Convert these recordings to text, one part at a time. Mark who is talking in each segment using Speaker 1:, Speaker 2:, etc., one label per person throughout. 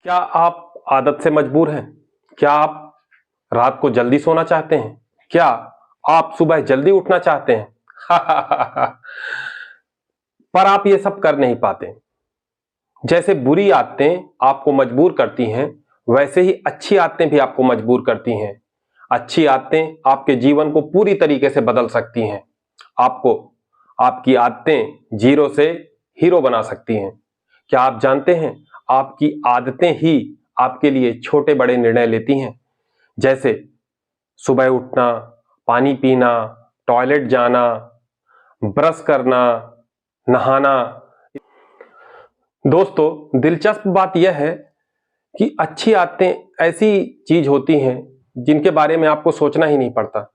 Speaker 1: क्या आप आदत से मजबूर हैं? क्या आप रात को जल्दी सोना चाहते हैं? क्या आप सुबह जल्दी उठना चाहते हैं? पर आप ये सब कर नहीं पाते। जैसे बुरी आदतें आपको मजबूर करती हैं, वैसे ही अच्छी आदतें भी आपको मजबूर करती हैं। अच्छी आदतें आपके जीवन को पूरी तरीके से बदल सकती हैं। आपको आपकी आदतें जीरो से हीरो बना सकती हैं। क्या आप जानते हैं, आपकी आदतें ही आपके लिए छोटे बड़े निर्णय लेती हैं। जैसे सुबह उठना, पानी पीना, टॉयलेट जाना, ब्रश करना, नहाना। दोस्तों, दिलचस्प बात यह है कि अच्छी आदतें ऐसी चीज होती हैं जिनके बारे में आपको सोचना ही नहीं पड़ता।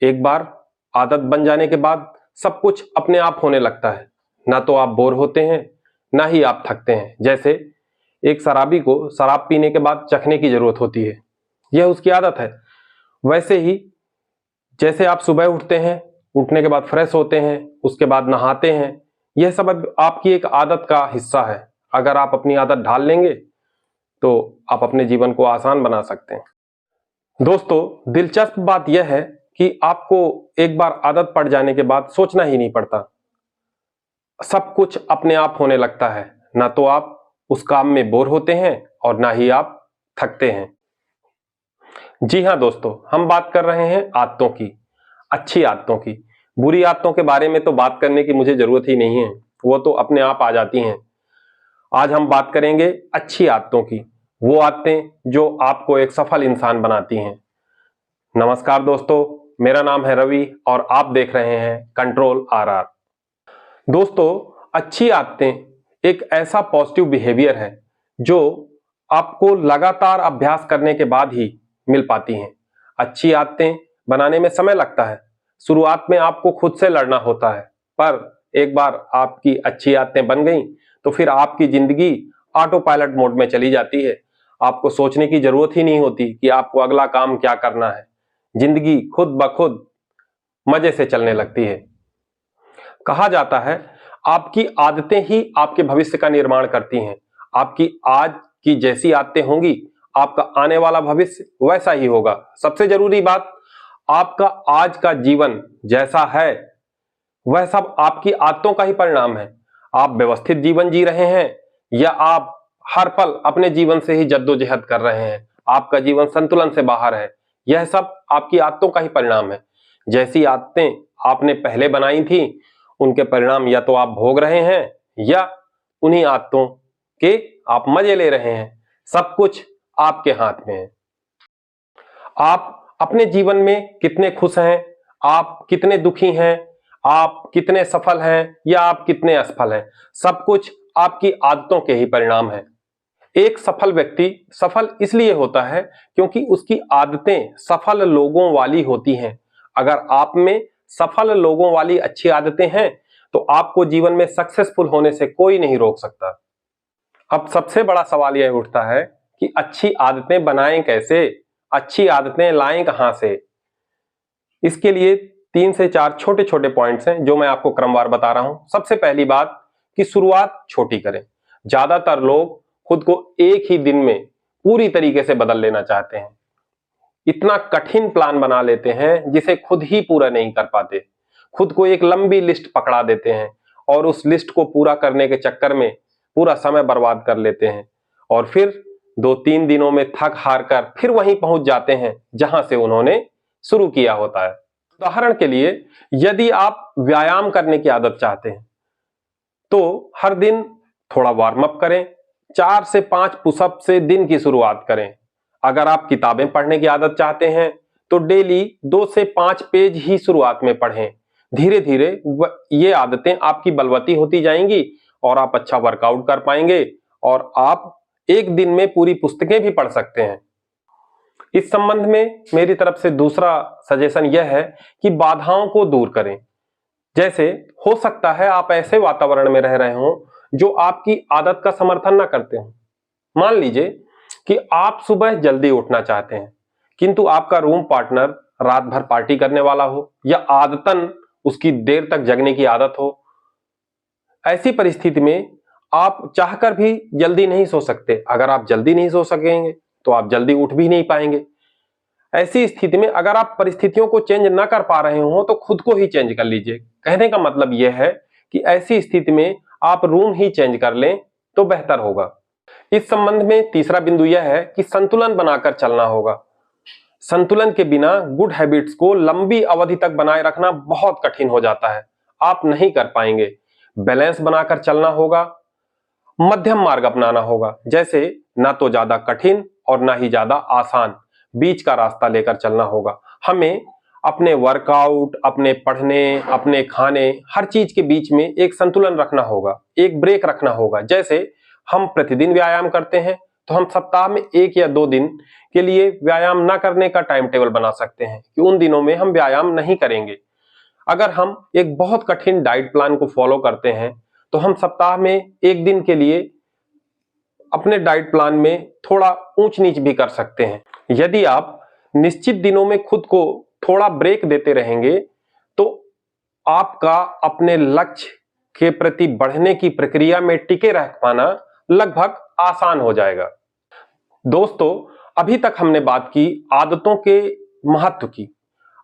Speaker 1: एक बार आदत बन जाने के बाद सब कुछ अपने आप होने लगता है। ना तो आप बोर होते हैं, ना ही आप थकते हैं। जैसे एक शराबी को शराब पीने के बाद चखने की जरूरत होती है, यह उसकी आदत है। वैसे ही जैसे आप सुबह उठते हैं, उठने के बाद फ्रेश होते हैं, उसके बाद नहाते हैं, यह सब अब आपकी एक आदत का हिस्सा है। अगर आप अपनी आदत ढाल लेंगे तो आप अपने जीवन को आसान बना सकते हैं। दोस्तों, दिलचस्प बात यह है कि आपको एक बार आदत पड़ जाने के बाद सोचना ही नहीं पड़ता। सब कुछ अपने आप होने लगता है। ना तो आप उस काम में बोर होते हैं और ना ही आप थकते हैं। जी हाँ दोस्तों, हम बात कर रहे हैं आदतों की, अच्छी आदतों की। बुरी आदतों के बारे में तो बात करने की मुझे जरूरत ही नहीं है, वो तो अपने आप आ जाती हैं। आज हम बात करेंगे अच्छी आदतों की, वो आदतें जो आपको एक सफल इंसान बनाती हैं। नमस्कार दोस्तों, मेरा नाम है रवि और आप देख रहे हैं कंट्रोल आरआर। दोस्तों, अच्छी आदतें एक ऐसा पॉजिटिव बिहेवियर है जो आपको लगातार अभ्यास करने के बाद ही मिल पाती हैं। अच्छी आदतें बनाने में समय लगता है। शुरुआत में आपको खुद से लड़ना होता है, पर एक बार आपकी अच्छी आदतें बन गई तो फिर आपकी जिंदगी ऑटो पायलट मोड में चली जाती है। आपको सोचने की जरूरत ही नहीं होती कि आपको अगला काम क्या करना है। जिंदगी खुद ब खुद मजे से चलने लगती है। कहा जाता है, आपकी आदतें ही आपके भविष्य का निर्माण करती हैं। आपकी आज की जैसी आदतें होंगी, आपका आने वाला भविष्य वैसा ही होगा। सबसे जरूरी बात, आपका आज का जीवन जैसा है वह सब आपकी आदतों का ही परिणाम है। आप व्यवस्थित जीवन जी रहे हैं या आप हर पल अपने जीवन से ही जद्दोजहद कर रहे हैं, आपका जीवन संतुलन से बाहर है, यह सब आपकी आदतों का ही परिणाम है। जैसी आदतें आपने पहले बनाई थी, उनके परिणाम या तो आप भोग रहे हैं या उन्हीं आदतों के आप मजे ले रहे हैं। सब कुछ आपके हाथ में है। आप अपने जीवन में कितने खुश हैं, आप कितने दुखी हैं, आप कितने सफल हैं या आप कितने असफल हैं, सब कुछ आपकी आदतों के ही परिणाम है। एक सफल व्यक्ति सफल इसलिए होता है क्योंकि उसकी आदतें सफल लोगों वाली होती हैं। अगर आप में सफल लोगों वाली अच्छी आदतें हैं तो आपको जीवन में सक्सेसफुल होने से कोई नहीं रोक सकता। अब सबसे बड़ा सवाल यह उठता है कि अच्छी आदतें बनाएं कैसे, अच्छी आदतें लाएं कहां से। इसके लिए 3 से 4 छोटे छोटे पॉइंट्स हैं जो मैं आपको क्रमवार बता रहा हूं। सबसे पहली बात कि शुरुआत छोटी करें। ज्यादातर लोग खुद को एक ही दिन में पूरी तरीके से बदल लेना चाहते हैं। इतना कठिन प्लान बना लेते हैं जिसे खुद ही पूरा नहीं कर पाते। खुद को एक लंबी लिस्ट पकड़ा देते हैं और उस लिस्ट को पूरा करने के चक्कर में पूरा समय बर्बाद कर लेते हैं और फिर 2-3 दिनों में थक हार कर फिर वहीं पहुंच जाते हैं जहां से उन्होंने शुरू किया होता है। उदाहरण के लिए, यदि आप व्यायाम करने की आदत चाहते हैं तो हर दिन थोड़ा वार्म अप करें, 4 से 5 पुशअप से दिन की शुरुआत करें। अगर आप किताबें पढ़ने की आदत चाहते हैं तो डेली 2 से 5 पेज ही शुरुआत में पढ़ें। धीरे धीरे ये आदतें आपकी बलवती होती जाएंगी और आप अच्छा वर्कआउट कर पाएंगे और आप एक दिन में पूरी पुस्तकें भी पढ़ सकते हैं। इस संबंध में मेरी तरफ से दूसरा सजेशन यह है कि बाधाओं को दूर करें। जैसे हो सकता है आप ऐसे वातावरण में रह रहे हो जो आपकी आदत का समर्थन ना करते हो। मान लीजिए कि आप सुबह जल्दी उठना चाहते हैं किंतु आपका रूम पार्टनर रात भर पार्टी करने वाला हो या आदतन उसकी देर तक जगने की आदत हो। ऐसी परिस्थिति में आप चाहकर भी जल्दी नहीं सो सकते। अगर आप जल्दी नहीं सो सकेंगे तो आप जल्दी उठ भी नहीं पाएंगे। ऐसी स्थिति में अगर आप परिस्थितियों को चेंज ना कर पा रहे हो तो खुद को ही चेंज कर लीजिए। कहने का मतलब यह है कि ऐसी स्थिति में आप रूम ही चेंज कर लें तो बेहतर होगा। इस संबंध में तीसरा बिंदु यह है कि संतुलन बनाकर चलना होगा। संतुलन के बिना गुड हैबिट्स को लंबी अवधि तक बनाए रखना बहुत कठिन हो जाता है, आप नहीं कर पाएंगे। बैलेंस बनाकर चलना होगा, मध्यम मार्ग अपनाना होगा, जैसे ना तो ज्यादा कठिन और ना ही ज्यादा आसान, बीच का रास्ता लेकर चलना होगा। हमें अपने वर्कआउट, अपने पढ़ने, अपने खाने, हर चीज के बीच में एक संतुलन रखना होगा, एक ब्रेक रखना होगा। जैसे हम प्रतिदिन व्यायाम करते हैं तो हम सप्ताह में 1 या 2 दिन के लिए व्यायाम ना करने का टाइम टेबल बना सकते हैं कि उन दिनों में हम व्यायाम नहीं करेंगे। अगर हम एक बहुत कठिन डाइट प्लान को फॉलो करते हैं तो हम सप्ताह में 1 दिन के लिए अपने डाइट प्लान में थोड़ा ऊंच नीच भी कर सकते हैं। यदि आप निश्चित दिनों में खुद को थोड़ा ब्रेक देते रहेंगे तो आपका अपने लक्ष्य के प्रति बढ़ने की प्रक्रिया में टिके रह पाना लगभग आसान हो जाएगा। दोस्तों, अभी तक हमने बात की आदतों के महत्व की,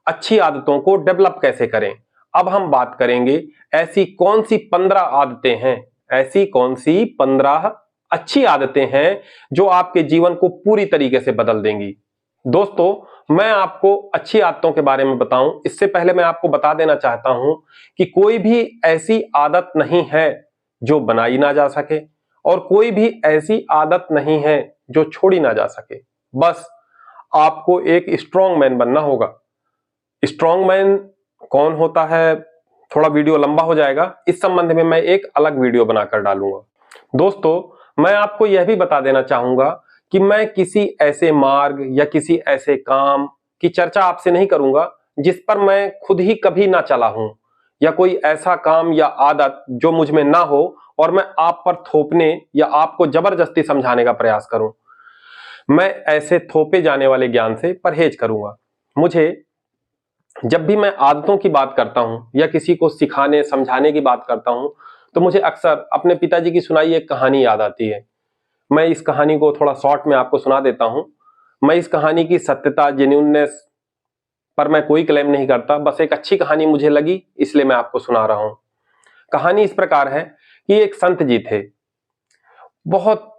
Speaker 1: अच्छी आदतों को डेवलप कैसे करें। अब हम बात करेंगे ऐसी कौन सी 15 आदतें हैं, ऐसी कौन सी 15 अच्छी आदतें हैं जो आपके जीवन को पूरी तरीके से बदल देंगी। दोस्तों, मैं आपको अच्छी आदतों के बारे में बताऊं इससे पहले मैं आपको बता देना चाहता हूं कि कोई भी ऐसी आदत नहीं है जो बनाई ना जा सके और कोई भी ऐसी आदत नहीं है जो छोड़ी ना जा सके। बस आपको एक स्ट्रॉन्ग मैन बनना होगा। स्ट्रॉन्ग मैन कौन होता है, थोड़ा वीडियो लंबा हो जाएगा, इस संबंध में मैं एक अलग वीडियो बनाकर डालूंगा। दोस्तों, मैं आपको यह भी बता देना चाहूंगा कि मैं किसी ऐसे मार्ग या किसी ऐसे काम की चर्चा आपसे नहीं करूंगा जिस पर मैं खुद ही कभी ना चला हूं, या कोई ऐसा काम या आदत जो मुझ में ना हो और मैं आप पर थोपने या आपको जबरदस्ती समझाने का प्रयास करूं। मैं ऐसे थोपे जाने वाले ज्ञान से परहेज करूंगा। मुझे जब भी मैं आदतों की बात करता हूं या किसी को सिखाने समझाने की बात करता हूं तो मुझे अक्सर अपने पिताजी की सुनाई एक कहानी याद आती है। मैं इस कहानी को थोड़ा शॉर्ट में आपको सुना देता हूं। मैं इस कहानी की सत्यता, जेन्युइननेस पर मैं कोई क्लेम नहीं करता, बस एक अच्छी कहानी मुझे लगी इसलिए मैं आपको सुना रहा हूं। कहानी इस प्रकार है कि एक संत जी थे, बहुत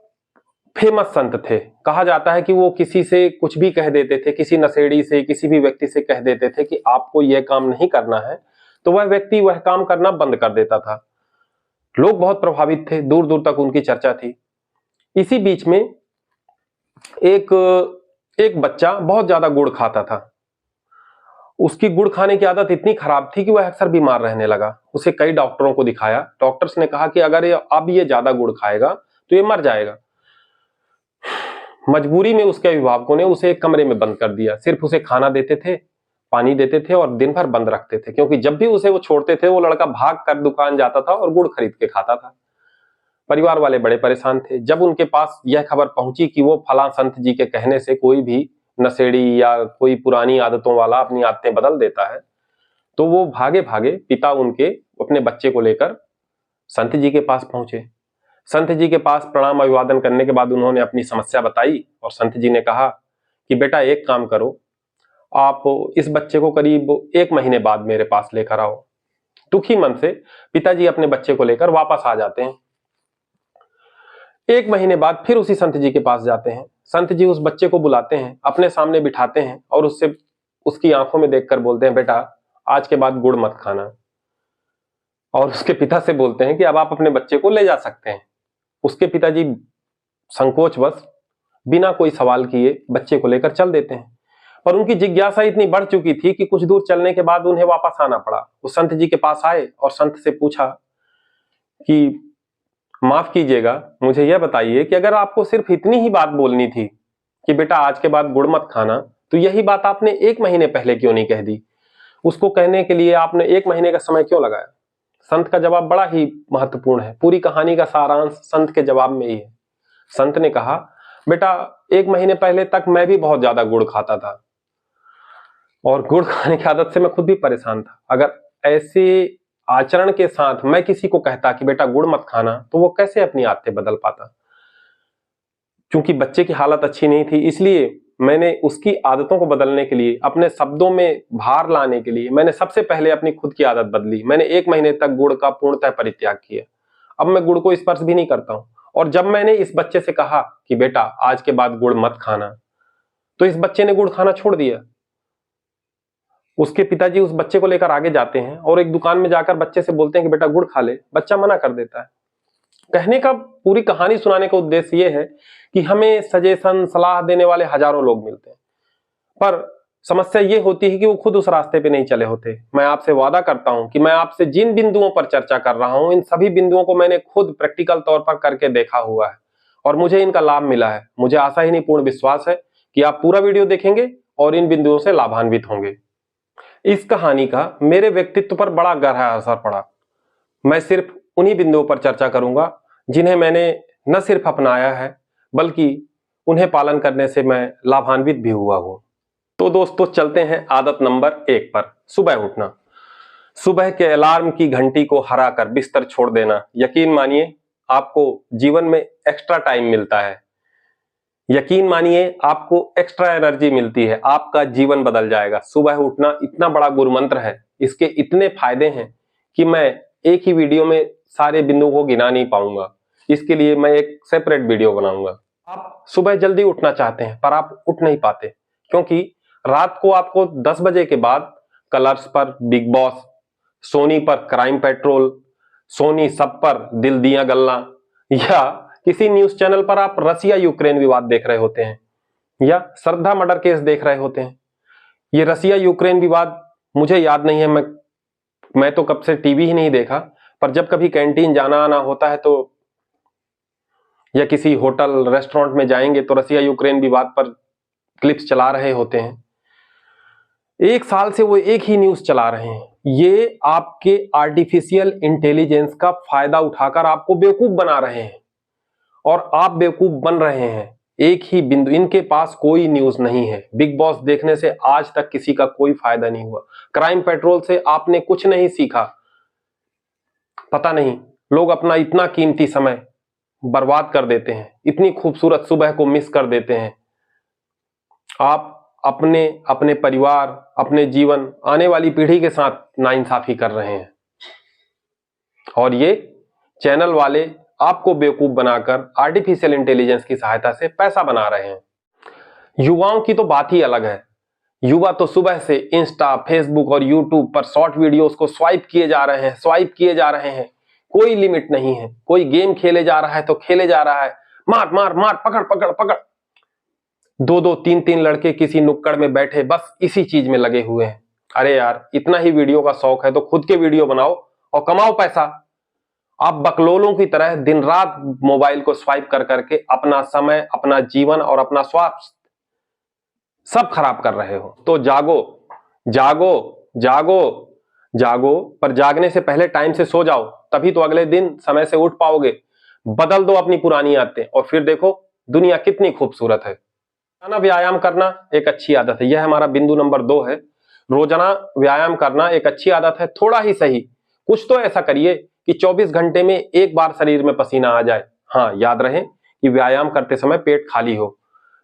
Speaker 1: फेमस संत थे। कहा जाता है कि वो किसी से कुछ भी कह देते थे, किसी नशेड़ी से, किसी भी व्यक्ति से कह देते थे कि आपको यह काम नहीं करना है, तो वह व्यक्ति वह काम करना बंद कर देता था। लोग बहुत प्रभावित थे, दूर दूर तक उनकी चर्चा थी। इसी बीच में एक एक बच्चा बहुत ज्यादा गुड़ खाता था। उसकी गुड़ खाने की आदत इतनी खराब थी कि वह अक्सर बीमार रहने लगा। उसे कई डॉक्टरों को दिखाया। डॉक्टर्स ने कहा कि अगर अब ये ज्यादा गुड़ खाएगा तो ये मर जाएगा। मजबूरी में उसके अभिभावकों ने उसे एक कमरे में बंद कर दिया। सिर्फ उसे खाना देते थे, पानी देते थे और दिन भर बंद रखते थे, क्योंकि जब भी उसे वो छोड़ते थे वो लड़का भाग कर दुकान जाता था और गुड़ खरीद के खाता था। परिवार वाले बड़े परेशान थे। जब उनके पास यह खबर पहुंची कि वो फलां संत जी के कहने से कोई भी नशेड़ी या कोई पुरानी आदतों वाला अपनी आदतें बदल देता है, तो वो भागे भागे पिता उनके अपने बच्चे को लेकर संत जी के पास पहुंचे। संत जी के पास प्रणाम अभिवादन करने के बाद उन्होंने अपनी समस्या बताई और संत जी ने कहा कि बेटा एक काम करो, आप इस बच्चे को करीब 1 महीने बाद मेरे पास लेकर आओ। दुखी मन से पिताजी अपने बच्चे को लेकर वापस आ जाते हैं। 1 महीने बाद फिर उसी संत जी के पास जाते हैं। संत जी उस बच्चे को बुलाते हैं, अपने सामने बिठाते हैं और उससे उसकी आंखों में देखकर बोलते हैं, बेटा आज के बाद गुड़ मत खाना। और उसके पिता से बोलते हैं कि अब आप अपने बच्चे को ले जा सकते हैं। उसके पिताजी संकोचवश बिना कोई सवाल किए बच्चे को लेकर चल देते हैं। पर उनकी जिज्ञासा इतनी बढ़ चुकी थी कि कुछ दूर चलने के बाद उन्हें वापस आना पड़ा। वो संत जी के पास आए और संत से पूछा कि माफ कीजिएगा, मुझे यह बताइए कि अगर आपको सिर्फ इतनी ही बात बोलनी थी कि बेटा आज के बाद गुड़ मत खाना, तो यही बात आपने 1 महीने पहले क्यों नहीं कह दी? उसको कहने के लिए आपने 1 महीने का समय क्यों लगाया? संत का जवाब बड़ा ही महत्वपूर्ण है। पूरी कहानी का सारांश संत के जवाब में ही है। संत ने कहा, बेटा 1 महीने पहले तक मैं भी बहुत ज्यादा गुड़ खाता था और गुड़ खाने की आदत से मैं खुद भी परेशान था। अगर ऐसे आचरण के साथ मैं किसी को कहता कि बेटा गुड़ मत खाना, तो वो कैसे अपनी आदतें बदल पाता। क्योंकि बच्चे की हालत अच्छी नहीं थी, इसलिए मैंने उसकी आदतों को बदलने के लिए, अपने शब्दों में भार लाने के लिए मैंने सबसे पहले अपनी खुद की आदत बदली। मैंने 1 महीने तक गुड़ का पूर्णतः परित्याग किया। अब मैं गुड़ को स्पर्श भी नहीं करता हूं। और जब मैंने इस बच्चे से कहा कि बेटा आज के बाद गुड़ मत खाना, तो इस बच्चे ने गुड़ खाना छोड़ दिया। उसके पिताजी उस बच्चे को लेकर आगे जाते हैं और एक दुकान में जाकर बच्चे से बोलते हैं कि बेटा गुड़ खा ले। बच्चा मना कर देता है। कहने का, पूरी कहानी सुनाने का उद्देश्य यह है कि हमें सजेशन, सलाह देने वाले हजारों लोग मिलते हैं, पर समस्या यह होती है कि वो खुद उस रास्ते पे नहीं चले होते। मैं आपसे वादा करता हूं कि मैं आपसे जिन बिंदुओं पर चर्चा कर रहा हूं, इन सभी बिंदुओं को मैंने खुद प्रैक्टिकल तौर पर करके देखा हुआ है और मुझे इनका लाभ मिला है। मुझे आशा ही नहीं, पूर्ण विश्वास है कि आप पूरा वीडियो देखेंगे और इन बिंदुओं से लाभान्वित होंगे। इस कहानी का मेरे व्यक्तित्व पर बड़ा गहरा असर पड़ा। मैं सिर्फ उन्हीं बिंदुओं पर चर्चा करूंगा जिन्हें मैंने न सिर्फ अपनाया है, बल्कि उन्हें पालन करने से मैं लाभान्वित भी हुआ हूं। तो दोस्तों चलते हैं आदत नंबर 1 पर, सुबह उठना। सुबह के अलार्म की घंटी को हराकर बिस्तर छोड़ देना। यकीन मानिए आपको जीवन में एक्स्ट्रा टाइम मिलता है। यकीन मानिए आपको एक्स्ट्रा एनर्जी मिलती है। आपका जीवन बदल जाएगा। सुबह उठना इतना बड़ा गुरु मंत्र है, इसके इतने फायदे हैं कि मैं एक ही वीडियो में सारे बिंदुओं को गिना नहीं पाऊंगा। इसके लिए मैं एक सेपरेट वीडियो बनाऊंगा। आप सुबह जल्दी उठना चाहते हैं पर आप उठ नहीं पाते, क्योंकि रात को आपको 10 बजे के बाद कलर्स पर बिग बॉस, सोनी पर क्राइम पेट्रोल, सोनी सब पर दिल दिया गल्ला, या किसी न्यूज चैनल पर आप रसिया यूक्रेन विवाद देख रहे होते हैं या श्रद्धा मर्डर केस देख रहे होते हैं। ये रसिया यूक्रेन विवाद मुझे याद नहीं है, मैं तो कब से टीवी ही नहीं देखा, पर जब कभी कैंटीन जाना आना होता है तो या किसी होटल रेस्टोरेंट में जाएंगे तो रसिया यूक्रेन विवाद पर क्लिप्स चला रहे होते हैं। 1 साल से वो एक ही न्यूज चला रहे हैं। ये आपके आर्टिफिशियल इंटेलिजेंस का फायदा उठाकर आपको बेवकूफ बना रहे हैं और आप बेवकूफ बन रहे हैं। एक ही बिंदु, इनके पास कोई न्यूज नहीं है। बिग बॉस देखने से आज तक किसी का कोई फायदा नहीं हुआ। क्राइम पेट्रोल से आपने कुछ नहीं सीखा। पता नहीं लोग अपना इतना कीमती समय बर्बाद कर देते हैं, इतनी खूबसूरत सुबह को मिस कर देते हैं। आप अपने परिवार, अपने जीवन, आने वाली पीढ़ी के साथ नाइंसाफी कर रहे हैं और ये चैनल वाले आपको बेवकूफ बनाकर आर्टिफिशियल इंटेलिजेंस की सहायता से पैसा बना रहे हैं। युवाओं की तो बात ही अलग है। युवा तो सुबह से इंस्टा, फेसबुक और यूट्यूब पर शॉर्ट वीडियोस को स्वाइप किए जा रहे हैं। कोई लिमिट नहीं है। कोई गेम खेले जा रहा है तो खेले जा रहा है, मार मार मार, पकड़ पकड़ पकड़। 2-2, 3-3 लड़के किसी नुक्कड़ में बैठे बस इसी चीज में लगे हुए हैं। अरे यार, इतना ही वीडियो का शौक है तो खुद के वीडियो बनाओ और कमाओ पैसा। आप बकलोलों की तरह दिन रात मोबाइल को स्वाइप कर करके अपना समय, अपना जीवन और अपना स्वास्थ्य सब खराब कर रहे हो। तो जागो जागो जागो जागो, पर जागने से पहले टाइम से सो जाओ, तभी तो अगले दिन समय से उठ पाओगे। बदल दो अपनी पुरानी आदतें और फिर देखो दुनिया कितनी खूबसूरत है। रोजाना व्यायाम करना एक अच्छी आदत है। यह हमारा बिंदु नंबर 2 है। रोजाना व्यायाम करना एक अच्छी आदत है। थोड़ा ही सही, कुछ तो ऐसा करिए कि 24 घंटे में एक बार शरीर में पसीना आ जाए। हाँ, याद रहे कि व्यायाम करते समय पेट खाली हो।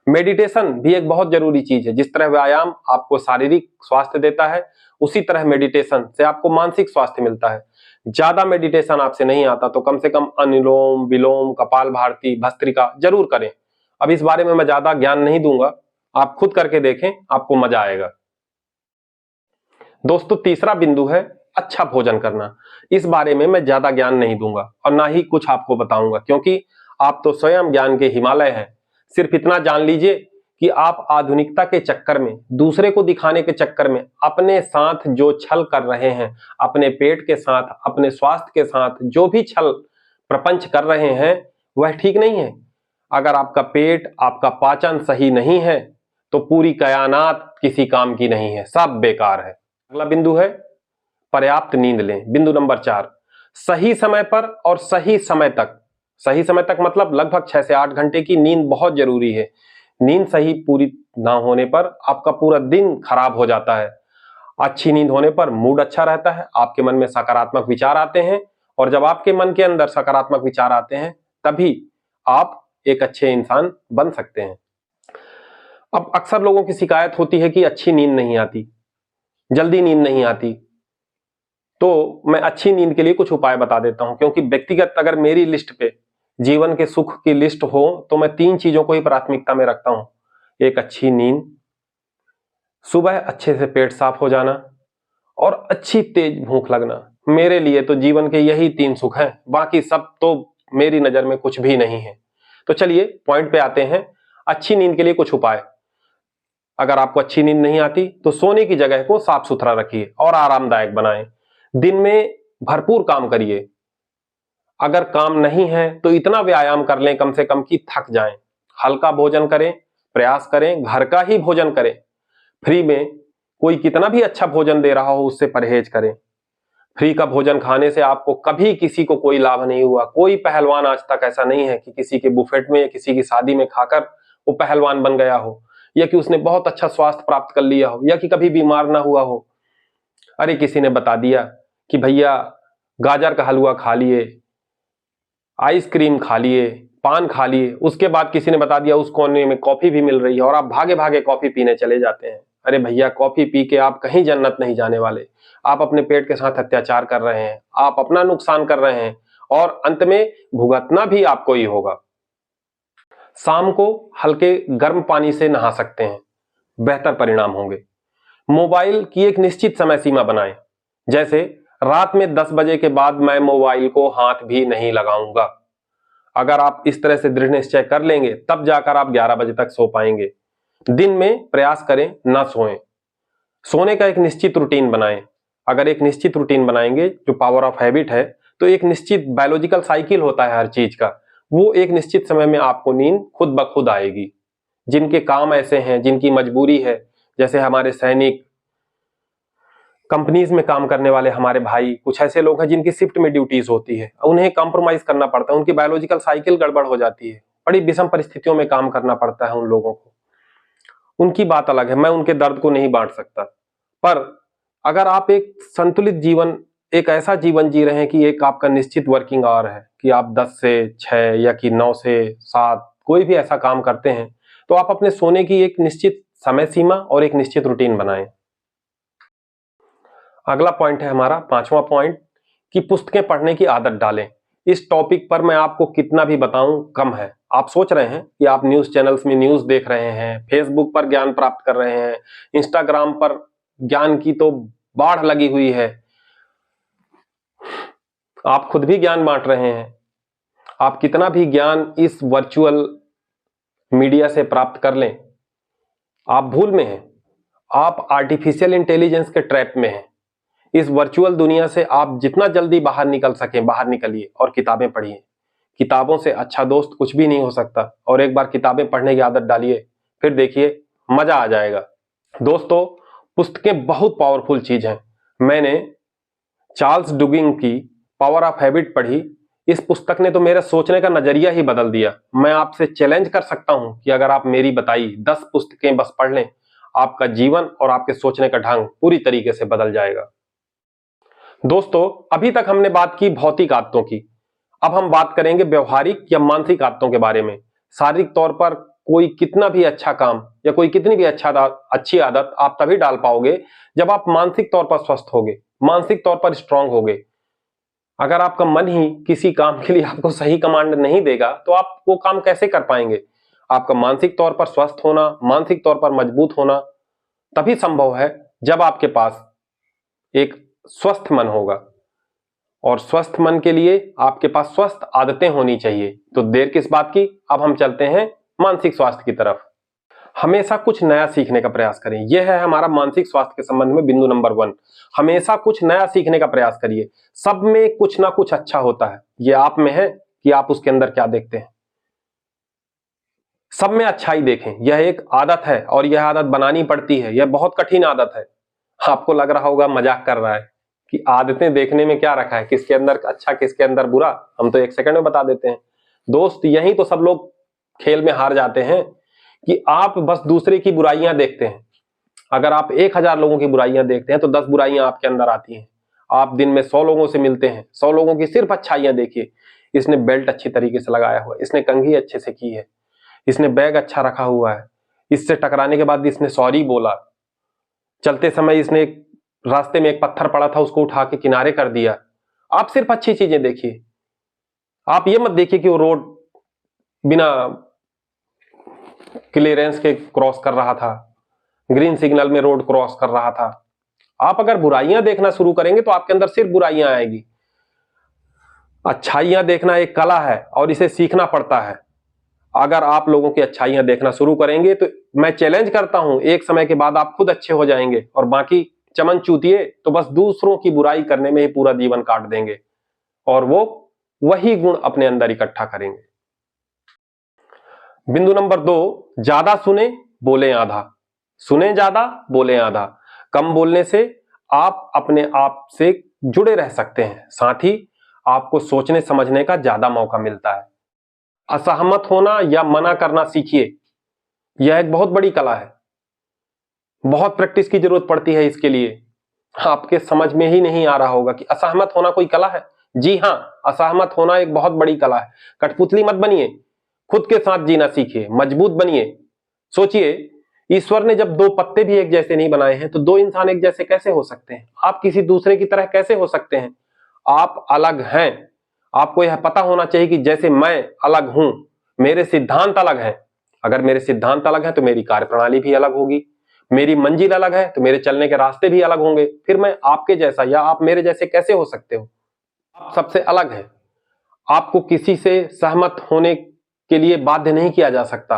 Speaker 1: मेडिटेशन भी एक बहुत जरूरी चीज है। जिस तरह व्यायाम आपको शारीरिक स्वास्थ्य देता है, उसी तरह मेडिटेशन से आपको मानसिक स्वास्थ्य मिलता है। ज्यादा मेडिटेशन आपसे नहीं आता तो कम से कम अनुलोम विलोम, कपालभाति, भस्त्रिका जरूर करें। अब इस बारे में मैं ज्यादा ज्ञान नहीं दूंगा, आप खुद करके देखें, आपको मजा आएगा। दोस्तों तीसरा बिंदु है अच्छा भोजन करना। इस बारे में मैं ज्यादा ज्ञान नहीं दूंगा और ना ही कुछ आपको बताऊंगा, क्योंकि आप तो स्वयं ज्ञान के हिमालय हैं। सिर्फ इतना जान लीजिए कि आप आधुनिकता के चक्कर में, दूसरे को दिखाने के चक्कर में अपने साथ जो छल कर रहे हैं, अपने पेट के साथ, अपने स्वास्थ्य के साथ जो भी छल प्रपंच कर रहे हैं, वह ठीक नहीं है। अगर आपका पेट, आपका पाचन सही नहीं है तो पूरी कायनात किसी काम की नहीं है, सब बेकार है। अगला बिंदु है पर्याप्त नींद लें। बिंदु नंबर 4, सही समय पर और सही समय तक। सही समय तक मतलब लगभग 6 से 8 घंटे की नींद बहुत जरूरी है। नींद सही पूरी ना होने पर आपका पूरा दिन खराब हो जाता है। अच्छी नींद होने पर मूड अच्छा रहता है, आपके मन में सकारात्मक विचार आते हैं, और जब आपके मन के अंदर सकारात्मक विचार आते हैं तभी आप एक अच्छे इंसान बन सकते हैं। अब अक्सर लोगों की शिकायत होती है कि अच्छी नींद नहीं आती, जल्दी नींद नहीं आती। तो मैं अच्छी नींद के लिए कुछ उपाय बता देता हूं, क्योंकि व्यक्तिगत अगर मेरी लिस्ट पे जीवन के सुख की लिस्ट हो तो मैं 3 चीजों को ही प्राथमिकता में रखता हूं। एक अच्छी नींद, सुबह अच्छे से पेट साफ हो जाना और अच्छी तेज भूख लगना। मेरे लिए तो जीवन के यही 3 सुख हैं, बाकी सब तो मेरी नजर में कुछ भी नहीं है। तो चलिए पॉइंट पे आते हैं। अच्छी नींद के लिए कुछ उपाय। अगर आपको अच्छी नींद नहीं आती तो सोने की जगह को साफ सुथरा रखिए और आरामदायक बनाएं। दिन में भरपूर काम करिए। अगर काम नहीं है तो इतना व्यायाम कर लें कम से कम कि थक जाएं। हल्का भोजन करें, प्रयास करें घर का ही भोजन करें। फ्री में कोई कितना भी अच्छा भोजन दे रहा हो उससे परहेज करें। फ्री का भोजन खाने से आपको कभी किसी को कोई लाभ नहीं हुआ। कोई पहलवान आज तक ऐसा नहीं है कि किसी के बुफेट में या किसी की शादी में खाकर वो पहलवान बन गया हो, या कि उसने बहुत अच्छा स्वास्थ्य प्राप्त कर लिया हो, या कि कभी बीमार ना हुआ हो। अरे किसी ने बता दिया कि भैया गाजर का हलवा खा लिए, आइसक्रीम खा लिए, पान खा लिए, उसके बाद किसी ने बता दिया उस कोने में कॉफी भी मिल रही है और आप भागे भागे कॉफी पीने चले जाते हैं। अरे भैया कॉफी पी के आप कहीं जन्नत नहीं जाने वाले। आप अपने पेट के साथ अत्याचार कर रहे हैं, आप अपना नुकसान कर रहे हैं और अंत में भुगतना भी आपको ही होगा। शाम को हल्के गर्म पानी से नहा सकते हैं, बेहतर परिणाम होंगे। मोबाइल की एक निश्चित समय सीमा बनाएं, जैसे रात में 10 बजे के बाद मैं मोबाइल को हाथ भी नहीं लगाऊंगा। अगर आप इस तरह से दृढ़ निश्चय कर लेंगे तब जाकर आप 11 बजे तक सो पाएंगे। दिन में प्रयास करें ना सोएं। सोने का एक निश्चित रूटीन बनाएं। अगर एक निश्चित रूटीन बनाएंगे, जो पावर ऑफ हैबिट है, तो एक निश्चित बायोलॉजिकल साइकिल होता है हर चीज का, वो एक निश्चित समय में आपको नींद खुद ब खुद आएगी। जिनके काम ऐसे हैं, जिनकी मजबूरी है, जैसे हमारे सैनिक, कंपनीज में काम करने वाले हमारे भाई, कुछ ऐसे लोग हैं जिनकी शिफ्ट में ड्यूटीज होती है, उन्हें कॉम्प्रोमाइज करना पड़ता है, उनकी बायोलॉजिकल साइकिल गड़बड़ हो जाती है, बड़ी विषम परिस्थितियों में काम करना पड़ता है उन लोगों को। उनकी बात अलग है, मैं उनके दर्द को नहीं बांट सकता। पर अगर आप एक संतुलित जीवन, एक ऐसा जीवन जी रहे हैं कि एक आपका निश्चित वर्किंग आवर है कि आप 10 से 6 या कि 9 से 7 कोई भी ऐसा काम करते हैं, तो आप अपने सोने की एक निश्चित समय सीमा और एक निश्चित रूटीन बनाएं। अगला पॉइंट है हमारा 5वां पॉइंट, कि पुस्तकें पढ़ने की आदत डालें। इस टॉपिक पर मैं आपको कितना भी बताऊं कम है। आप सोच रहे हैं कि आप न्यूज चैनल्स में न्यूज देख रहे हैं, फेसबुक पर ज्ञान प्राप्त कर रहे हैं, इंस्टाग्राम पर ज्ञान की तो बाढ़ लगी हुई है, आप खुद भी ज्ञान बांट रहे हैं। आप कितना भी ज्ञान इस वर्चुअल मीडिया से प्राप्त कर लें, आप भूल में हैं। आप आर्टिफिशियल इंटेलिजेंस के ट्रैप में हैं। इस वर्चुअल दुनिया से आप जितना जल्दी बाहर निकल सकें बाहर निकलिए और किताबें पढ़िए। किताबों से अच्छा दोस्त कुछ भी नहीं हो सकता। और एक बार किताबें पढ़ने की आदत डालिए, फिर देखिए मजा आ जाएगा। दोस्तों, पुस्तकें बहुत पावरफुल चीज हैं। मैंने चार्ल्स डुगिंग की पावर ऑफ हैबिट पढ़ी। इस पुस्तक ने तो मेरे सोचने का नजरिया ही बदल दिया। मैं आपसे चैलेंज कर सकता हूं कि अगर आप मेरी बताई 10 पुस्तकें बस पढ़ लें, आपका जीवन और आपके सोचने का ढंग पूरी तरीके से बदल जाएगा। दोस्तों, अभी तक हमने बात की भौतिक आदतों की। अब हम बात करेंगे व्यवहारिक या मानसिक आदतों के बारे में। शारीरिक तौर पर कोई कितना भी अच्छा काम या कोई कितनी भी अच्छी आदत आप तभी डाल पाओगे जब आप मानसिक तौर पर स्वस्थ होगे, मानसिक तौर पर स्ट्रांग होगे। अगर आपका मन ही किसी काम के लिए आपको सही कमांड नहीं देगा तो आप वो काम कैसे कर पाएंगे। आपका मानसिक तौर पर स्वस्थ होना, मानसिक तौर पर मजबूत होना तभी संभव है जब आपके पास एक स्वस्थ मन होगा। और स्वस्थ मन के लिए आपके पास स्वस्थ आदतें होनी चाहिए। तो देर किस बात की, अब हम चलते हैं मानसिक स्वास्थ्य की तरफ। हमेशा कुछ नया सीखने का प्रयास करें। यह है हमारा मानसिक स्वास्थ्य के संबंध में बिंदु नंबर 1। हमेशा कुछ नया सीखने का प्रयास करिए। सब में कुछ ना कुछ अच्छा होता है, यह आप में है कि आप उसके अंदर क्या देखते हैं। सब में अच्छाई देखें, यह एक आदत है और यह आदत बनानी पड़ती है। यह बहुत कठिन आदत है। आपको लग रहा होगा मजाक कर रहा है कि आदतें देखने में क्या रखा है, किसके अंदर अच्छा किसके अंदर बुरा, हम तो 1 सेकंड में बता देते हैं। दोस्त, यही तो सब लोग खेल में हार जाते हैं कि आप बस दूसरे की बुराइयां देखते हैं। अगर आप 1000 लोगों की बुराइयां देखते हैं तो 10 बुराइयां आपके अंदर आती हैं। आप दिन में 100 लोगों से मिलते हैं, 100 लोगों की सिर्फ अच्छाइयां देखिए। इसने बेल्ट अच्छी तरीके से लगाया हुआ है, इसने कंघी अच्छे से की है, इसने बैग अच्छा रखा हुआ है, इससे टकराने के बाद इसने सॉरी बोला, चलते समय इसने रास्ते में एक पत्थर पड़ा था उसको उठा के किनारे कर दिया। आप सिर्फ अच्छी चीजें देखिए। आप ये मत देखिए कि वो रोड बिना क्लियरेंस के क्रॉस कर रहा था, ग्रीन सिग्नल में रोड क्रॉस कर रहा था। आप अगर बुराइयां देखना शुरू करेंगे तो आपके अंदर सिर्फ बुराइयां आएगी। अच्छाइयां देखना एक कला है और इसे सीखना पड़ता है। अगर आप लोगों की अच्छाइयां देखना शुरू करेंगे तो मैं चैलेंज करता हूं, एक समय के बाद आप खुद अच्छे हो जाएंगे और बाकी चमन चूतिए तो बस दूसरों की बुराई करने में ही पूरा जीवन काट देंगे और वो वही गुण अपने अंदर इकट्ठा करेंगे। बिंदु नंबर 2, ज्यादा सुने बोले आधा। सुने ज्यादा बोले आधा। कम बोलने से आप अपने आप से जुड़े रह सकते हैं, साथ ही आपको सोचने समझने का ज्यादा मौका मिलता है। असहमत होना या मना करना सीखिए, यह एक बहुत बड़ी कला है। बहुत प्रैक्टिस की जरूरत पड़ती है इसके लिए। आपके समझ में ही नहीं आ रहा होगा कि असहमत होना कोई कला है। जी हां, असहमत होना एक बहुत बड़ी कला है। कठपुतली मत बनिए, खुद के साथ जीना सीखिए, मजबूत बनिए। सोचिए, ईश्वर ने जब 2 पत्ते भी एक जैसे नहीं बनाए हैं तो 2 इंसान एक जैसे कैसे हो सकते हैं? आप किसी दूसरे की तरह कैसे हो सकते हैं? आप अलग हैं। आपको यह पता होना चाहिए कि जैसे मैं अलग हूं, मेरे सिद्धांत अलग हैं। अगर मेरे सिद्धांत अलग हैं तो मेरी कार्यप्रणाली भी अलग होगी, मेरी मंजिल अलग है तो मेरे चलने के रास्ते भी अलग होंगे। फिर मैं आपके जैसा या आप मेरे जैसे कैसे हो सकते हो? आप सबसे अलग हैं। आपको किसी से सहमत होने के लिए बाध्य नहीं किया जा सकता।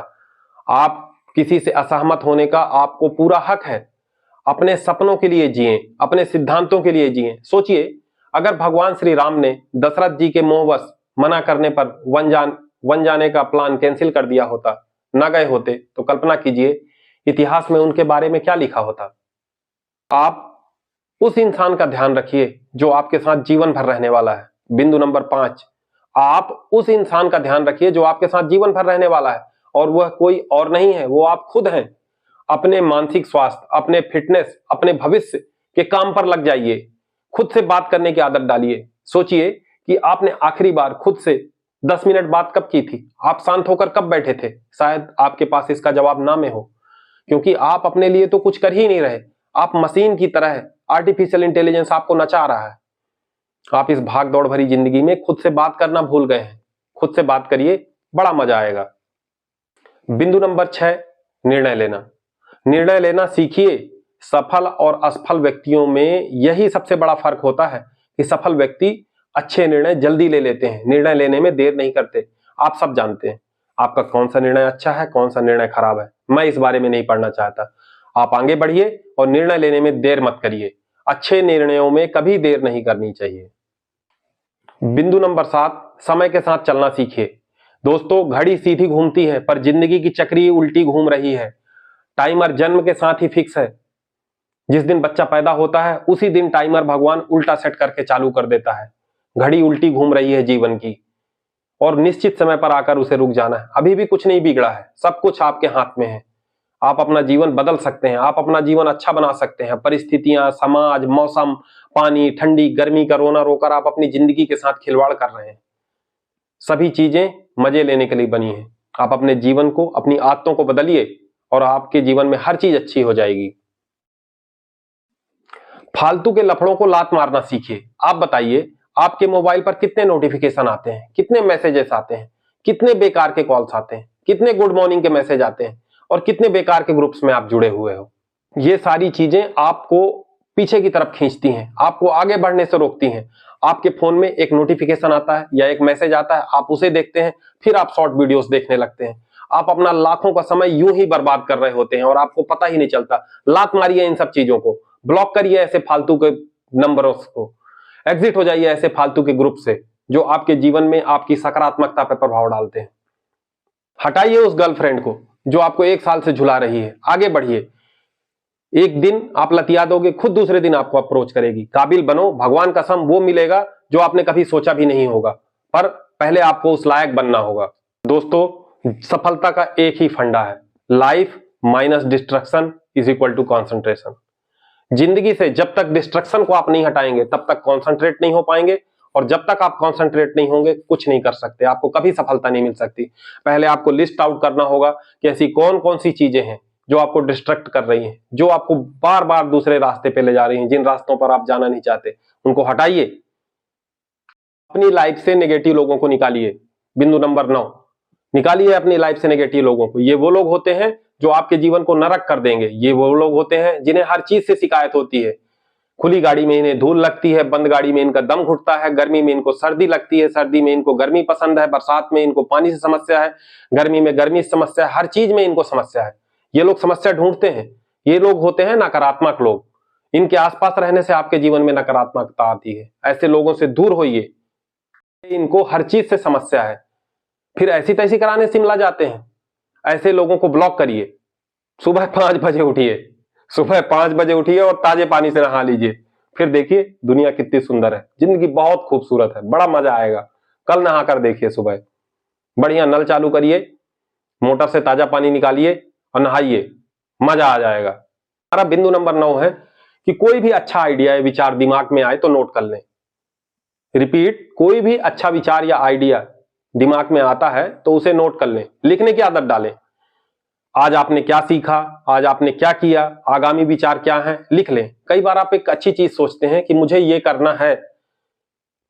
Speaker 1: आप किसी से असहमत होने का आपको पूरा हक है। अपने सपनों के लिए जिएं, अपने सिद्धांतों के लिए जिएं। सोचिए, अगर भगवान श्री राम ने दशरथ जी के मोहवश मना करने पर वन जाने का प्लान कैंसिल कर दिया होता, ना गए होते, तो कल्पना कीजिए इतिहास में उनके बारे में क्या लिखा होता। आप उस इंसान का ध्यान रखिए जो आपके साथ जीवन भर रहने वाला है। बिंदु नंबर 5, आप उस इंसान का ध्यान रखिए जो आपके साथ जीवन भर रहने वाला है और वह कोई और नहीं है, वो आप खुद हैं। अपने मानसिक स्वास्थ्य, अपने फिटनेस, अपने भविष्य के काम पर लग जाइए। खुद से बात करने की आदत डालिए। सोचिए कि आपने आखिरी बार खुद से 10 मिनट बात कब की थी? आप शांत होकर कब बैठे थे? शायद आपके पास इसका जवाब ना में हो, क्योंकि आप अपने लिए तो कुछ कर ही नहीं रहे। आप मशीन की तरह, आर्टिफिशियल इंटेलिजेंस आपको नचा रहा है। आप इस भाग दौड़ भरी जिंदगी में खुद से बात करना भूल गए हैं। खुद से बात करिए, बड़ा मजा आएगा। बिंदु नंबर 6, निर्णय लेना। निर्णय लेना सीखिए। सफल और असफल व्यक्तियों में यही सबसे बड़ा फर्क होता है कि सफल व्यक्ति अच्छे निर्णय जल्दी ले लेते हैं, निर्णय लेने में देर नहीं करते। आप सब जानते हैं आपका कौन सा निर्णय अच्छा है, कौन सा निर्णय खराब है। मैं इस बारे में नहीं पढ़ना चाहता। आप आगे बढ़िए और निर्णय लेने में देर मत करिए। अच्छे निर्णयों में कभी देर नहीं करनी चाहिए। बिंदु नंबर 7, समय के साथ चलना सीखिए। दोस्तों, घड़ी सीधी घूमती है पर जिंदगी की चक्री उल्टी घूम रही है। टाइमर जन्म के साथ ही फिक्स है। जिस दिन बच्चा पैदा होता है उसी दिन टाइमर भगवान उल्टा सेट करके चालू कर देता है। घड़ी उल्टी घूम रही है जीवन की और निश्चित समय पर आकर उसे रुक जाना है। अभी भी कुछ नहीं बिगड़ा है, सब कुछ आपके हाथ में है। आप अपना जीवन बदल सकते हैं, आप अपना जीवन अच्छा बना सकते हैं। परिस्थितियां, समाज, मौसम, पानी, ठंडी, गर्मी का रोना रोकर आप अपनी जिंदगी के साथ खिलवाड़ कर रहे हैं। सभी चीजें मजे लेने के लिए बनी है। आप अपने जीवन को, अपनी आदतों को बदलिए और आपके जीवन में हर चीज अच्छी हो जाएगी। फालतू के लफड़ों को लात मारना सीखिए। आप बताइए, आपके मोबाइल पर कितने नोटिफिकेशन आते हैं, कितने मैसेजेस आते हैं, कितने बेकार के कॉल्स आते हैं, कितने गुड मॉर्निंग के मैसेज आते हैं और कितने बेकार के ग्रुप्स में आप जुड़े हुए हो। ये सारी चीजें आपको पीछे की तरफ खींचती हैं, आपको आगे बढ़ने से रोकती हैं। आपके फोन में एक नोटिफिकेशन आता है या एक मैसेज आता है, आप उसे देखते हैं, फिर आप शॉर्ट वीडियोस देखने लगते हैं। आप अपना लाखों का समय यूं ही बर्बाद कर रहे होते हैं और आपको पता ही नहीं चलता। लात मारिए इन सब चीजों को, ब्लॉक करिए ऐसे फालतू के नंबरों को, एग्जिट हो जाइए ऐसे फालतू के ग्रुप से जो आपके जीवन में आपकी सकारात्मकता पर प्रभाव डालते हैं। हटाइए उस गर्लफ्रेंड को जो आपको 1 साल से झुला रही है। आगे बढ़िए। एक दिन आप लतिया दोगे, खुद दूसरे दिन आपको अप्रोच करेगी। काबिल बनो, भगवान कसम वो मिलेगा जो आपने कभी सोचा भी नहीं होगा, पर पहले आपको उस लायक बनना होगा। दोस्तों, सफलता का एक ही फंडा है, life minus destruction is equal to concentration. जिंदगी से जब तक डिस्ट्रक्शन को आप नहीं हटाएंगे तब तक कॉन्सेंट्रेट नहीं हो पाएंगे, और जब तक आप कॉन्सेंट्रेट नहीं होंगे कुछ नहीं कर सकते, आपको कभी सफलता नहीं मिल सकती। पहले आपको लिस्ट आउट करना होगा कि ऐसी कौन कौन सी चीजें हैं जो आपको डिस्ट्रैक्ट कर रही हैं, जो आपको बार बार दूसरे रास्ते पे ले जा रही हैं, जिन रास्तों पर आप जाना नहीं चाहते उनको हटाइए। अपनी लाइफ से नेगेटिव लोगों को निकालिए। बिंदु नंबर 9, निकालिए अपनी लाइफ से नेगेटिव लोगों को। ये वो लोग होते हैं जो आपके जीवन को नरक कर देंगे। ये वो लोग होते हैं जिन्हें हर चीज से शिकायत होती है। खुली गाड़ी में इन्हें धूल लगती है, बंद गाड़ी में इनका दम घुटता है, गर्मी में इनको सर्दी लगती है, सर्दी में इनको गर्मी पसंद है, बरसात में इनको पानी से समस्या है, गर्मी में गर्मी से समस्या है, हर चीज में इनको समस्या है। ये लोग समस्या ढूंढते हैं। ये लोग होते हैं नकारात्मक लोग। इनके आसपास रहने से आपके जीवन में नकारात्मकता आती है। ऐसे लोगों से दूर होइए। इनको हर चीज से समस्या है, फिर ऐसी तैसी कराने शिमला जाते हैं। ऐसे लोगों को ब्लॉक करिए। सुबह 5 बजे उठिए, सुबह 5 बजे उठिए और ताजे पानी से नहा लीजिए। फिर देखिए दुनिया कितनी सुंदर है, जिंदगी बहुत खूबसूरत है, बड़ा मजा आएगा। कल नहाकर देखिए, सुबह बढ़िया नल चालू करिए, मोटर से ताजा पानी निकालिए और नहाइए, मजा आ जाएगा। हमारा बिंदु नंबर 9 है कि कोई भी अच्छा आइडिया या विचार दिमाग में आए तो नोट कर लें। रिपीट, कोई भी अच्छा विचार या आइडिया दिमाग में आता है तो उसे नोट कर लें, लिखने की आदत डालें। आज आपने क्या सीखा, आज आपने क्या किया, आगामी विचार क्या है, लिख लें। कई बार आप एक अच्छी चीज सोचते हैं कि मुझे ये करना है,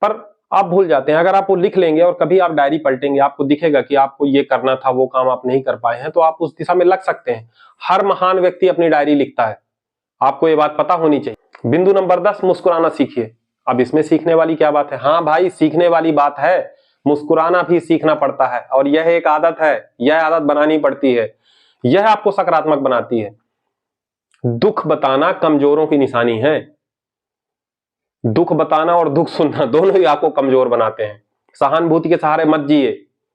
Speaker 1: पर आप भूल जाते हैं। अगर आप वो लिख लेंगे और कभी आप डायरी पलटेंगे, आपको दिखेगा कि आपको ये करना था, वो काम आप नहीं कर पाए हैं, तो आप उस दिशा में लग सकते हैं। हर महान व्यक्ति अपनी डायरी लिखता है, आपको ये बात पता होनी चाहिए। बिंदु नंबर 10, मुस्कुराना सीखिए। अब इसमें सीखने वाली क्या बात है? हाँ भाई, सीखने वाली बात है। मुस्कुराना भी सीखना पड़ता है और यह एक आदत है, यह आदत बनानी पड़ती है, यह आपको सकारात्मक बनाती है। दुख बताना कमजोरों की निशानी है। दुख बताना और दुख सुनना दोनों ही आपको कमजोर बनाते हैं। सहानुभूति के सहारे मत जिए,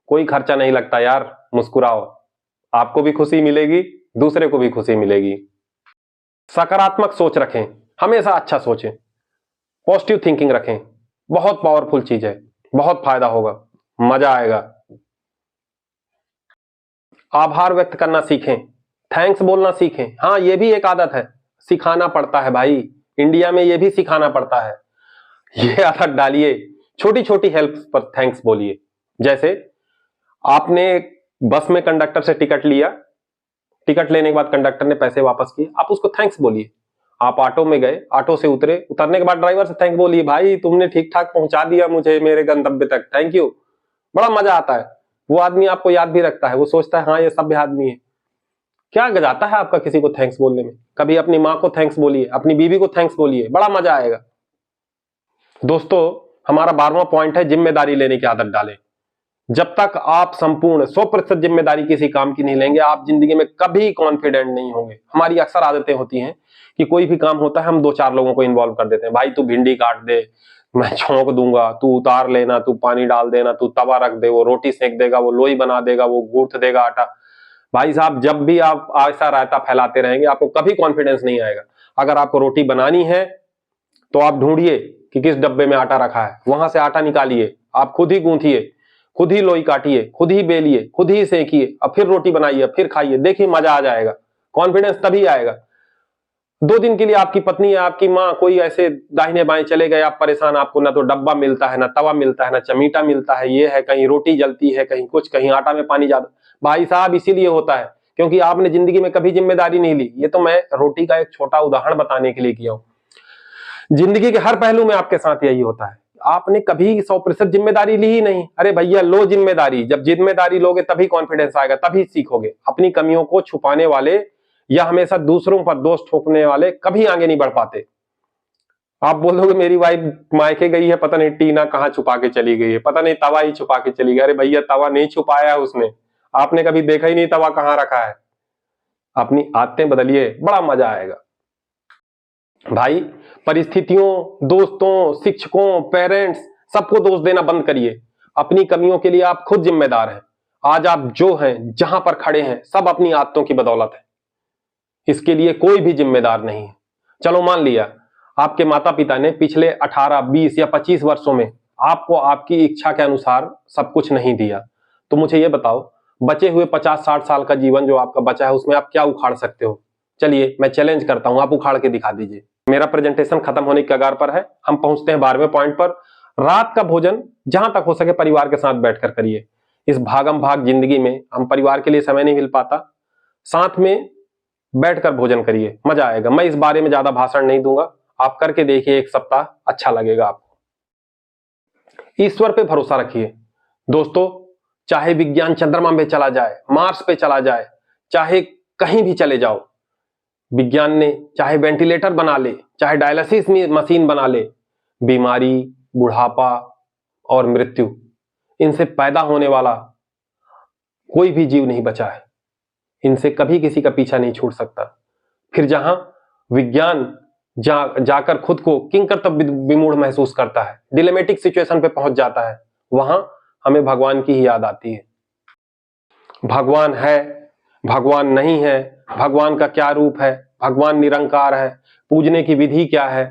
Speaker 1: कोई खर्चा नहीं लगता यार, मुस्कुराओ, आपको भी खुशी मिलेगी, दूसरे को भी खुशी मिलेगी। सकारात्मक सोच रखें, हमेशा अच्छा सोचें, पॉजिटिव थिंकिंग रखें। बहुत पावरफुल चीज है, बहुत फायदा होगा, मजा आएगा। आभार व्यक्त करना सीखें, थैंक्स बोलना सीखें। हाँ, ये भी एक आदत है, सिखाना पड़ता है भाई, इंडिया में ये भी सिखाना पड़ता है। ये आदत डालिए, छोटी छोटी हेल्प पर थैंक्स बोलिए। जैसे आपने बस में कंडक्टर से टिकट लिया, टिकट लेने के बाद कंडक्टर ने पैसे वापस किए, आप उसको थैंक्स बोलिए। आप ऑटो में गए, ऑटो से उतरे, उतरने के बाद ड्राइवर से थैंक्स बोलिए, भाई तुमने ठीक ठाक पहुंचा दिया मुझे मेरे गंतव्य तक, थैंक यू। बड़ा मजा आता है। वो आदमी आपको याद भी रखता है, वो सोचता है हाँ ये सभ्य आदमी है। क्या गजाता है आपका किसी को थैंक्स बोलने में? कभी अपनी माँ को थैंक्स बोलिए, अपनी बीवी को थैंक्स बोलिए, बड़ा मजा आएगा। दोस्तों, हमारा 12वां पॉइंट है जिम्मेदारी लेने की आदत डालें। जब तक आप संपूर्ण 100% जिम्मेदारी किसी काम की नहीं लेंगे, आप जिंदगी में कभी कॉन्फिडेंट नहीं होंगे। हमारी अक्सर आदतें होती हैं कि कोई भी काम होता है, हम 2-4 लोगों को इन्वॉल्व कर देते हैं। भाई तू भिंडी काट दे, मैं छौंक दूंगा, तू उतार लेना, तू पानी डाल देना, तू तवा रख दे, वो रोटी सेक देगा, वो लोई बना देगा, वो गूंथ देगा आटा। भाई साहब, जब भी आप ऐसा रायता फैलाते रहेंगे, आपको कभी कॉन्फिडेंस नहीं आएगा। अगर आपको रोटी बनानी है तो आप ढूंढिए कि किस डब्बे में आटा रखा है, वहां से आटा निकालिए, आप खुद ही गूंथिए, खुद ही लोई काटिए, खुद ही बेलिए, खुद ही सेकिए, अब फिर रोटी बनाइए, फिर खाइए, देखिए मजा आ जाएगा। कॉन्फिडेंस तभी आएगा। 2 दिन के लिए आपकी पत्नी या आपकी माँ कोई ऐसे दाहिने बाएं चले गए, आप परेशान, आपको ना तो डब्बा मिलता है, ना तवा मिलता है, ना चमीटा मिलता है, ये है कहीं रोटी जलती है, कहीं कुछ, कहीं आटा में पानी ज्यादा। भाई साहब, इसीलिए होता है क्योंकि आपने जिंदगी में कभी जिम्मेदारी नहीं ली। ये तो मैं रोटी का एक छोटा उदाहरण बताने के लिए किया हूं। जिंदगी के हर पहलू में आपके साथ यही होता है, आपने कभी 100% जिम्मेदारी ली ही नहीं। अरे भैया, लो जिम्मेदारी। जब जिम्मेदारी लोगे तभी कॉन्फिडेंस आएगा, तभी सीखोगे। अपनी कमियों को छुपाने वाले या हमेशा दूसरों पर दोष ठोकने वाले कभी आगे नहीं बढ़ पाते। आप बोलोगे मेरी वाइफ मायके गई है, पता नहीं टीना कहाँ छुपा के चली गई है, पता नहीं तवा ही छुपा के चली गई। अरे भैया, तवा नहीं छुपाया है उसने, आपने कभी देखा ही नहीं तवा कहाँ रखा है। अपनी आदतें बदलिए, बड़ा मजा आएगा। भाई, परिस्थितियों, दोस्तों, शिक्षकों, पेरेंट्स, सबको दोष देना बंद करिए। अपनी कमियों के लिए आप खुद जिम्मेदार हैं। आज आप जो हैं, जहां पर खड़े हैं, सब अपनी आदतों की बदौलत है। इसके लिए कोई भी जिम्मेदार नहीं है। चलो मान लिया आपके माता पिता ने पिछले 18, 20 या 25 वर्षों में आपको आपकी इच्छा के अनुसार सब कुछ नहीं दिया, तो मुझे ये बताओ, बचे हुए 50-60 साल का जीवन जो आपका बचा है, उसमें आप क्या उखाड़ सकते हो? चलिए मैं चैलेंज करता हूं, आप उखाड़ के दिखा दीजिए। मेरा प्रेजेंटेशन खत्म होने की कगार पर है, हम पहुंचते हैं 12वें पॉइंट पर। रात का भोजन जहां तक हो सके परिवार के साथ बैठकर करिए। इस भागम भाग जिंदगी में हम परिवार के लिए समय नहीं मिल पाता, साथ में बैठकर भोजन करिए, मजा आएगा। मैं इस बारे में ज्यादा भाषण नहीं दूंगा, आप करके देखिए, एक सप्ताह अच्छा लगेगा आपको। ईश्वर पे भरोसा रखिए दोस्तों, चाहे विज्ञान चंद्रमा में चला जाए, मार्स पे चला जाए, चाहे कहीं भी चले जाओ, विज्ञान ने चाहे वेंटिलेटर बना ले, चाहे डायलिसिस मशीन बना ले, बीमारी, बुढ़ापा और मृत्यु, इनसे पैदा होने वाला कोई भी जीव नहीं बचा है, इनसे कभी किसी का पीछा नहीं छूट सकता। फिर जहां विज्ञान जाकर खुद को किंकर्तव्य विमूढ़ महसूस करता है, डिलेमेटिक सिचुएशन पे पहुंच जाता है, वहां हमें भगवान की ही याद आती है। भगवान है, भगवान नहीं है, भगवान का क्या रूप है, भगवान निरंकार है, पूजने की विधि क्या है,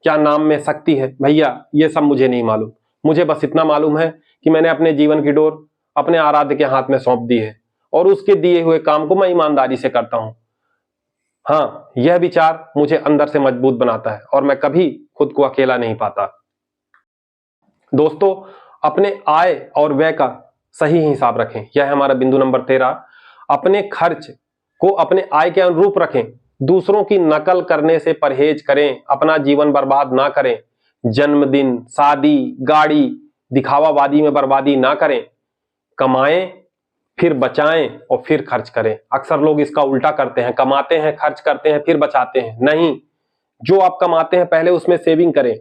Speaker 1: क्या नाम में शक्ति है, भैया ये सब मुझे नहीं मालूम। मुझे बस इतना मालूम है कि मैंने अपने जीवन की डोर अपने आराध्य के हाथ में सौंप दी है और उसके दिए हुए काम को मैं ईमानदारी से करता हूं। हाँ, यह विचार मुझे अंदर से मजबूत बनाता है और मैं कभी खुद को अकेला नहीं पाता। दोस्तों, अपने आय और व्यय का सही हिसाब रखें, यह है हमारा बिंदु नंबर 13। अपने खर्च को अपने आय के अनुरूप रखें, दूसरों की नकल करने से परहेज करें, अपना जीवन बर्बाद ना करें, जन्मदिन, शादी, गाड़ी, दिखावाबाजी में बर्बादी ना करें, कमाएं फिर बचाएं और फिर खर्च करें। अक्सर लोग इसका उल्टा करते हैं, कमाते हैं, खर्च करते हैं, फिर बचाते हैं। नहीं, जो आप कमाते हैं पहले उसमें सेविंग करें,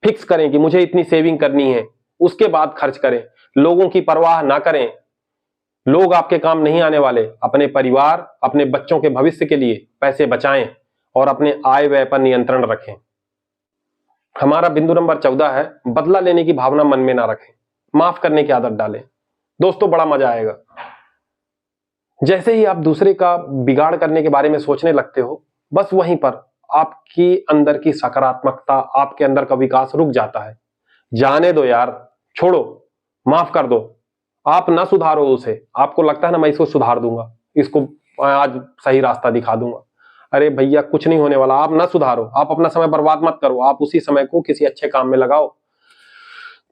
Speaker 1: फिक्स करें कि मुझे इतनी सेविंग करनी है, उसके बाद खर्च करें। लोगों की परवाह ना करें, लोग आपके काम नहीं आने वाले। अपने परिवार, अपने बच्चों के भविष्य के लिए पैसे बचाएं और अपने आय व्यय पर नियंत्रण रखें। हमारा बिंदु नंबर 14 है, बदला लेने की भावना मन में ना रखें, माफ करने की आदत डालें। दोस्तों, बड़ा मजा आएगा। जैसे ही आप दूसरे का बिगाड़ करने के बारे में सोचने लगते हो, बस वहीं पर आपकी अंदर की सकारात्मकता, आपके अंदर का विकास रुक जाता है। जाने दो यार, छोड़ो, माफ कर दो। आप ना सुधारो उसे, आपको लगता है ना मैं इसको सुधार दूंगा, इसको आज सही रास्ता दिखा दूंगा। अरे भैया, कुछ नहीं होने वाला। आप ना सुधारो, आप अपना समय बर्बाद मत करो, आप उसी समय को किसी अच्छे काम में लगाओ,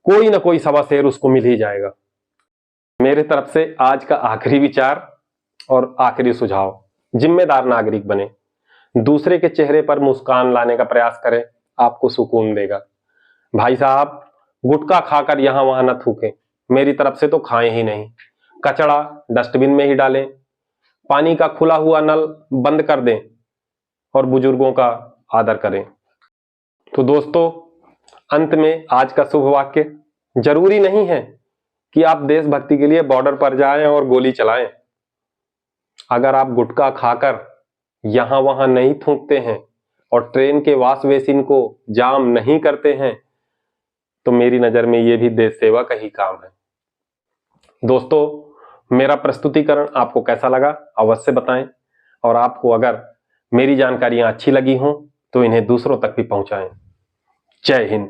Speaker 1: कोई ना कोई सवा शेर उसको मिल ही जाएगा। मेरे तरफ से आज का आखिरी विचार और आखिरी सुझाव, जिम्मेदार नागरिक बने, दूसरे के चेहरे पर मुस्कान लाने का प्रयास करें, आपको सुकून देगा। भाई साहब, गुटखा खाकर यहां वहां न थूकें, मेरी तरफ से तो खाएं ही नहीं, कचरा डस्टबिन में ही डालें, पानी का खुला हुआ नल बंद कर दें और बुजुर्गों का आदर करें। तो दोस्तों, अंत में आज का शुभ वाक्य, जरूरी नहीं है कि आप देशभक्ति के लिए बॉर्डर पर जाएं और गोली चलाएं। अगर आप गुटखा खाकर यहां वहां नहीं थूकते हैं और ट्रेन के वॉश बेसिन को जाम नहीं करते हैं, तो मेरी नजर में यह भी देश सेवा का ही काम है। दोस्तों, मेरा प्रस्तुतिकरण आपको कैसा लगा अवश्य बताएं, और आपको अगर मेरी जानकारियां अच्छी लगी हों तो इन्हें दूसरों तक भी पहुंचाएं। जय हिंद।